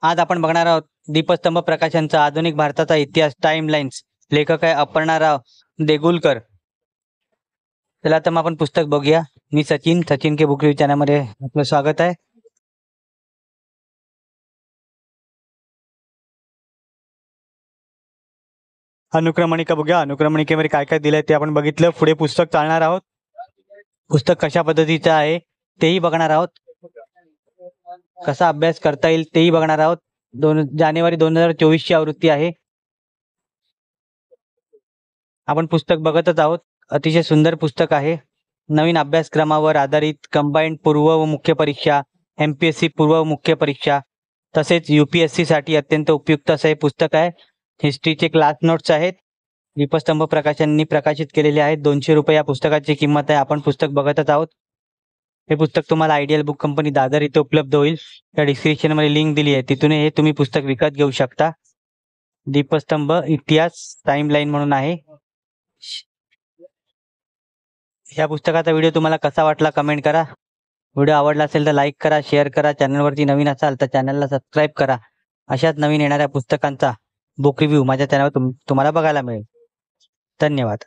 आज आपण बघणार आहोत दीपस्तंभ प्रकाशनचा आधुनिक भारताचा इतिहास टाइमलाईन्स. लेखक आहे अपर्णाराव देगलूरकर. चला तर मग आपण पुस्तक बघूया. मी सचिन के बुक रिव्ह्यू चॅनलमध्ये आपलं स्वागत आहे. अनुक्रमणिका बघूया. अनुक्रमणिकेमध्ये काय काय दिलंय ते आपण बघितलं. पुढे पुस्तक चालणार आहोत. पुस्तक कशा पद्धतीचं आहे तेही बघणार आहोत. कसा अभ्यास करता येईल तेही बघणार आहोत. जानेवारी 2024 ची आवृत्ती आहे. आपण पुस्तक बघतच आहोत. अतिशय सुंदर पुस्तक आहे. नवीन अभ्यासक्रमावर आधारित कंबाईंड पूर्व व मुख्य परीक्षा, MPSC पूर्व व मुख्य परीक्षा तसेच UPSC साठी अत्यंत उपयुक्त असं हे पुस्तक आहे. हिस्ट्रीचे क्लास नोट्स आहेत. दीपस्तंभ प्रकाशननी प्रकाशित केलेले आहेत. 200 रुपये या पुस्तकाची किंमत आहे. आपण पुस्तक बघतच आहोत. हे पुस्तक तुम्हाला आयडियल बुक कंपनी दादर इथे उपलब्ध होईल. त्या डिस्क्रिप्शन मध्ये लिंक दिली आहे, तिथून हे तुम्ही पुस्तक विकत घेऊ शकता. दीपस्तंभ इतिहास टाइमलाईन म्हणून आहे. या पुस्तकाचा व्हिडिओ तुम्हाला कसा वाटला कमेंट करा. व्हिडिओ आवडला असेल तर लाईक करा, शेअर करा. चॅनलवरती नवीन असाल तर चॅनलला सबस्क्राईब करा. अशाच नवीन येणाऱ्या पुस्तकांचा बुक रिव्ह्यू माझ्या चॅनलवर तुम्हाला बघायला मिळेल. धन्यवाद.